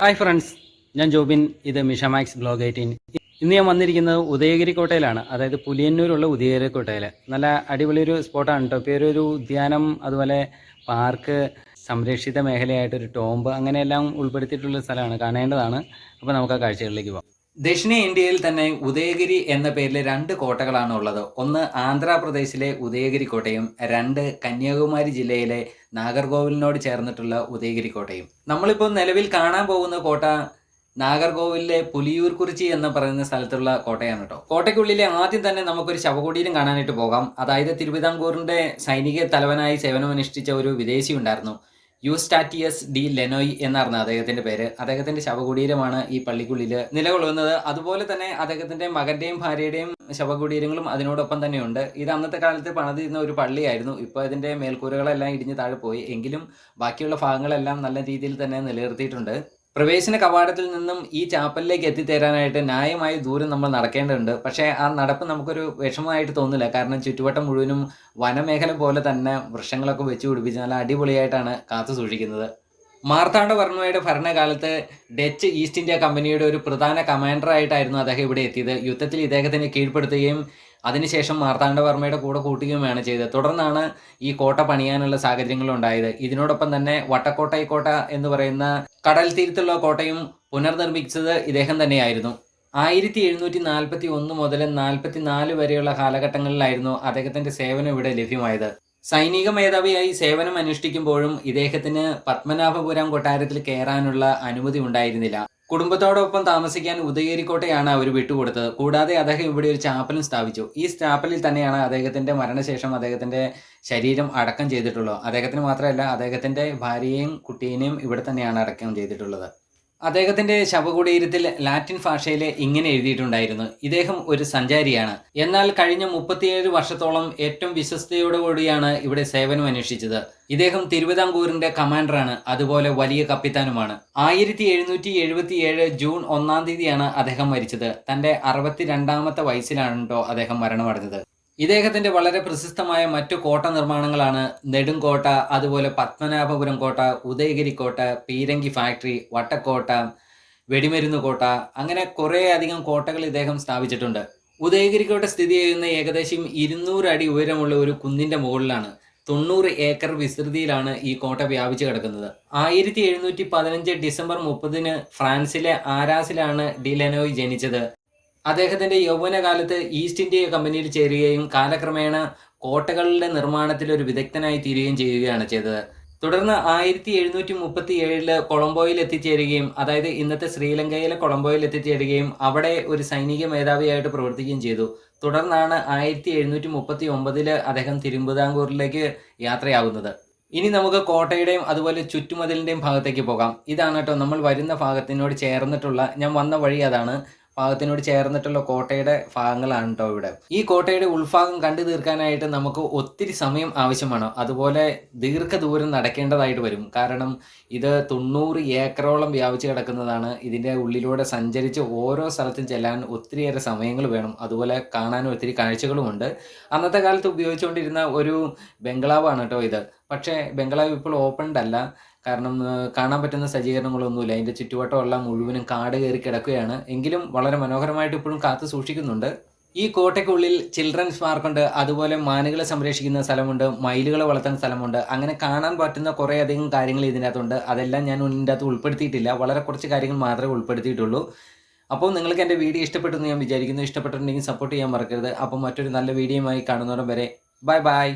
Hi friends, ഞാൻ ജോബിൻ. ഇത് മിഷമാക്സ് blog 18. ഇന്ന് ഞാൻ വന്നിരിക്കുന്നത് ഉദയഗിരി കോട്ടയിലാണ്. അതായത് പുലിയന്നൂരുള്ള ഉദയഗിരി കോട്ടയിൽ. നല്ല അടിപൊളി ഒരു സ്പോട്ടാണ് കേട്ടോ. ഇപ്പോൾ ഒരു ഉദ്യാനം, അതുപോലെ പാർക്ക്, സംരക്ഷിത മേഖലയായിട്ടൊരു ടോംബ്, അങ്ങനെയെല്ലാം ഉൾപ്പെടുത്തിയിട്ടുള്ള സ്ഥലമാണ്. കാണേണ്ടതാണ്. അപ്പോൾ നമുക്ക് ആ കാഴ്ചകളിലേക്ക് പോകാം. ദക്ഷിണേന്ത്യയിൽ തന്നെ ഉദയഗിരി എന്ന പേരിൽ രണ്ട് കോട്ടകളാണ് ഉള്ളത്. ഒന്ന് ആന്ധ്രാപ്രദേശിലെ ഉദയഗിരി കോട്ടയും രണ്ട് കന്യാകുമാരി ജില്ലയിലെ നാഗർകോവിലിനോട് ചേർന്നിട്ടുള്ള ഉദയഗിരി കോട്ടയും. നമ്മളിപ്പോൾ നിലവിൽ കാണാൻ പോകുന്ന കോട്ട നാഗർകോവിലിലെ പുലിയൂർ കുറിച്ചി എന്ന് പറയുന്ന സ്ഥലത്തുള്ള കോട്ടയാണ് കേട്ടോ. കോട്ടയ്ക്കുള്ളിലെ ആദ്യം തന്നെ നമുക്കൊരു ശവകുടീരം കാണാനായിട്ട് പോകാം. അതായത് തിരുവിതാംകൂറിന്റെ സൈനിക തലവനായി സേവനമനുഷ്ഠിച്ച ഒരു വിദേശി ഉണ്ടായിരുന്നു. യൂസ്റ്റാറ്റിയസ് ഡി ലെനോയ് എന്നായിരുന്നു അദ്ദേഹത്തിന്റെ പേര്. അദ്ദേഹത്തിന്റെ ശവകുടീരമാണ് ഈ പള്ളിക്കുള്ളിൽ നിലകൊള്ളുന്നത്. അതുപോലെ തന്നെ അദ്ദേഹത്തിന്റെ മകന്റെയും ഭാര്യയുടെയും ശവകുടീരങ്ങളും അതിനോടൊപ്പം തന്നെയുണ്ട്. ഇത് അന്നത്തെ കാലത്ത് പണിതിരുന്ന ഒരു പള്ളിയായിരുന്നു. ഇപ്പോൾ ഇതിന്റെ മേൽക്കൂരകളെല്ലാം ഇടിഞ്ഞ് താഴെ പോയി. എങ്കിലും ബാക്കിയുള്ള ഭാഗങ്ങളെല്ലാം നല്ല രീതിയിൽ തന്നെ നിലനിർത്തിയിട്ടുണ്ട്. പ്രവേശന കവാടത്തിൽ നിന്നും ഈ ചാപ്പലിലേക്ക് എത്തിച്ചേരാനായിട്ട് ന്യായമായ ദൂരം നമ്മൾ നടക്കേണ്ടതുണ്ട്. പക്ഷേ ആ നടപ്പ് നമുക്കൊരു വിഷമമായിട്ട് തോന്നില്ല. കാരണം ചുറ്റുവട്ടം മുഴുവനും വനമേഖല പോലെ തന്നെ വൃക്ഷങ്ങളൊക്കെ വെച്ച് പിടിപ്പിച്ച് നല്ല അടിപൊളിയായിട്ടാണ് കാത്തു സൂക്ഷിക്കുന്നത്. മാർത്താണ്ഡവർമ്മയുടെ ഭരണകാലത്ത് ഡച്ച് ഈസ്റ്റ് ഇന്ത്യ കമ്പനിയുടെ ഒരു പ്രധാന കമാൻഡറായിട്ടായിരുന്നു അദ്ദേഹം ഇവിടെ എത്തിയത്. യുദ്ധത്തിൽ ഇദ്ദേഹത്തിനെ കീഴ്പ്പെടുത്തുകയും അതിനുശേഷം മാർത്താണ്ഡവർമ്മയുടെ കൂടെ കൂട്ടുകയുമാണ് ചെയ്തത്. തുടർന്നാണ് ഈ കോട്ട പണിയാനുള്ള സാഹചര്യങ്ങളുണ്ടായത്. ഇതിനോടൊപ്പം തന്നെ വട്ടക്കോട്ടൈ കോട്ട എന്ന് പറയുന്ന കടൽ തീരത്തുള്ള കോട്ടയും പുനർനിർമ്മിച്ചത് ഇദ്ദേഹം തന്നെയായിരുന്നു. 1741 മുതൽ 44 വരെയുള്ള കാലഘട്ടങ്ങളിലായിരുന്നു അദ്ദേഹത്തിന്റെ സേവനം ഇവിടെ ലഭ്യമായത്. സൈനിക മേധാവിയായി സേവനം അനുഷ്ഠിക്കുമ്പോഴും ഇദ്ദേഹത്തിന് പത്മനാഭപുരം കൊട്ടാരത്തിൽ കയറാനുള്ള അനുമതി ഉണ്ടായിരുന്നില്ല. കുടുംബത്തോടൊപ്പം താമസിക്കാൻ ഉദയഗിരി കോട്ടയാണ് അവർ വിട്ടുകൊടുത്തത്. കൂടാതെ അദ്ദേഹം ഇവിടെ ഒരു ചാപ്പലും സ്ഥാപിച്ചു. ഈ ചാപ്പലിൽ തന്നെയാണ് അദ്ദേഹത്തിന്റെ മരണശേഷം അദ്ദേഹത്തിന്റെ ശരീരം അടക്കം ചെയ്തിട്ടുള്ളത്. അദ്ദേഹത്തിന് മാത്രമല്ല, അദ്ദേഹത്തിന്റെ ഭാര്യയെയും കുട്ടീനെയും ഇവിടെ തന്നെയാണ് അടക്കം ചെയ്തിട്ടുള്ളത്. അദ്ദേഹത്തിന്റെ ശവകുടീരത്തിൽ ലാറ്റിൻ ഭാഷയിൽ ഇങ്ങനെ എഴുതിയിട്ടുണ്ടായിരുന്നു: ഇദ്ദേഹം ഒരു സഞ്ചാരിയാണ്, എന്നാൽ കഴിഞ്ഞ 37 വർഷത്തോളം ഏറ്റവും വിശ്വസ്തയോടുകൂടിയാണ് ഇവിടെ സേവനം അനുഷ്ഠിച്ചത്. ഇദ്ദേഹം തിരുവിതാംകൂറിന്റെ കമാൻഡറാണ്, അതുപോലെ വലിയ കപ്പിത്താനുമാണ്. 1777 ജൂൺ 1-ാം തീയതിയാണ് അദ്ദേഹം മരിച്ചത്. തന്റെ 62-ാമത്തെ വയസ്സിലാണ് കേട്ടോ അദ്ദേഹം മരണമടഞ്ഞത്. ഇദ്ദേഹത്തിന്റെ വളരെ പ്രശസ്തമായ മറ്റു കോട്ട നിർമ്മാണങ്ങളാണ് നെടുങ്കോട്ട, അതുപോലെ പത്മനാഭപുരം കോട്ട, ഉദയഗിരി കോട്ട, പീരങ്കി ഫാക്ടറി, വട്ടക്കോട്ട, വെടിമരുന്ന് കോട്ട, അങ്ങനെ കുറേ അധികം കോട്ടകൾ ഇദ്ദേഹം സ്ഥാപിച്ചിട്ടുണ്ട്. ഉദയഗിരി കോട്ട സ്ഥിതി ചെയ്യുന്ന ഏകദേശം 200 അടി ഉയരമുള്ള ഒരു കുന്നിന്റെ മുകളിലാണ്. 90 ഏക്കർ വിസ്തൃതിയിലാണ് ഈ കോട്ട വ്യാപിച്ചു കിടക്കുന്നത്. 1715 ഡിസംബർ 30-ന് ഫ്രാൻസിലെ ആരാസിലാണ് ഡി ലെനോയ് ജനിച്ചത്. അദ്ദേഹത്തിന്റെ യൗവനകാലത്ത് ഈസ്റ്റ് ഇന്ത്യ കമ്പനിയിൽ ചേരുകയും കാലക്രമേണ കോട്ടകളുടെ നിർമ്മാണത്തിൽ ഒരു വിദഗ്ധനായി തീരുകയും ചെയ്യുകയാണ് ചെയ്തത്. തുടർന്ന് 1737 കൊളംബോയിൽ എത്തിച്ചേരുകയും, അതായത് ഇന്നത്തെ ശ്രീലങ്കയിലെ കൊളംബോയിൽ എത്തിച്ചേരുകയും അവിടെ ഒരു സൈനിക മേധാവിയായിട്ട് പ്രവർത്തിക്കുകയും ചെയ്തു. തുടർന്നാണ് 1739 അദ്ദേഹം തിരുവിതാംകൂറിലേക്ക് യാത്രയാകുന്നത്. ഇനി നമുക്ക് കോട്ടയുടെയും അതുപോലെ ചുറ്റുമതിലിന്റെയും ഭാഗത്തേക്ക് പോകാം. ഇതാണ് കേട്ടോ നമ്മൾ വരുന്ന ഭാഗത്തിനോട് ചേർന്നിട്ടുള്ള, ഞാൻ വന്ന വഴി അതാണ്, ഭാഗത്തിനോട് ചേർന്നിട്ടുള്ള കോട്ടയുടെ ഭാഗങ്ങളാണ് കേട്ടോ ഇവിടെ. ഈ കോട്ടയുടെ ഉൾഭാഗം കണ്ടു തീർക്കാനായിട്ട് നമുക്ക് ഒത്തിരി സമയം ആവശ്യമാണ്. അതുപോലെ ദീർഘദൂരം നടക്കേണ്ടതായിട്ട് വരും. കാരണം ഇത് 90 ഏക്കറോളം വ്യാപിച്ച് കിടക്കുന്നതാണ്. ഇതിൻ്റെ ഉള്ളിലൂടെ സഞ്ചരിച്ച് ഓരോ സ്ഥലത്തും ചെല്ലാൻ ഒത്തിരിയേറെ സമയങ്ങൾ വേണം. അതുപോലെ കാണാൻ ഒത്തിരി കാഴ്ചകളുമുണ്ട്. അന്നത്തെ കാലത്ത് ഉപയോഗിച്ചുകൊണ്ടിരുന്ന ഒരു ബംഗ്ലാവാണ് കേട്ടോ ഇത്. പക്ഷേ ബംഗ്ലാവ് ഇപ്പോൾ ഓപ്പൺഡ് അല്ല. കാരണം കാണാൻ പറ്റുന്ന സജ്ജീകരണങ്ങളൊന്നുമില്ല. അതിൻ്റെ ചുറ്റുവട്ടമെല്ലാം മുഴുവനും കാട് കയറി കിടക്കുകയാണ്. എങ്കിലും വളരെ മനോഹരമായിട്ട് ഇപ്പോഴും കാത്തു സൂക്ഷിക്കുന്നുണ്ട്. ഈ കോട്ടയ്ക്കുള്ളിൽ ചിൽഡ്രൻസ് പാർക്കുണ്ട്, അതുപോലെ മാനുകളെ സംരക്ഷിക്കുന്ന സ്ഥലമുണ്ട്, മയിലുകളെ വളർത്തുന്ന സ്ഥലമുണ്ട്. അങ്ങനെ കാണാൻ പറ്റുന്ന കുറേ അധികം കാര്യങ്ങൾ ഇതിൻ്റെ അകത്തുണ്ട്. അതെല്ലാം ഞാൻ ഇതിൻ്റെ അകത്ത് ഉൾപ്പെടുത്തിയിട്ടില്ല. വളരെ കുറച്ച് കാര്യങ്ങൾ മാത്രമേ ഉൾപ്പെടുത്തിയിട്ടുള്ളൂ. അപ്പോൾ നിങ്ങൾക്ക് എൻ്റെ വീഡിയോ ഇഷ്ടപ്പെട്ടെന്ന് ഞാൻ വിചാരിക്കുന്നു. ഇഷ്ടപ്പെട്ടിട്ടുണ്ടെങ്കിൽ സപ്പോർട്ട് ചെയ്യാൻ മറക്കരുത്. അപ്പോൾ മറ്റൊരു നല്ല വീഡിയോയുമായി കാണുന്നവരെ വരെ ബൈ ബൈ.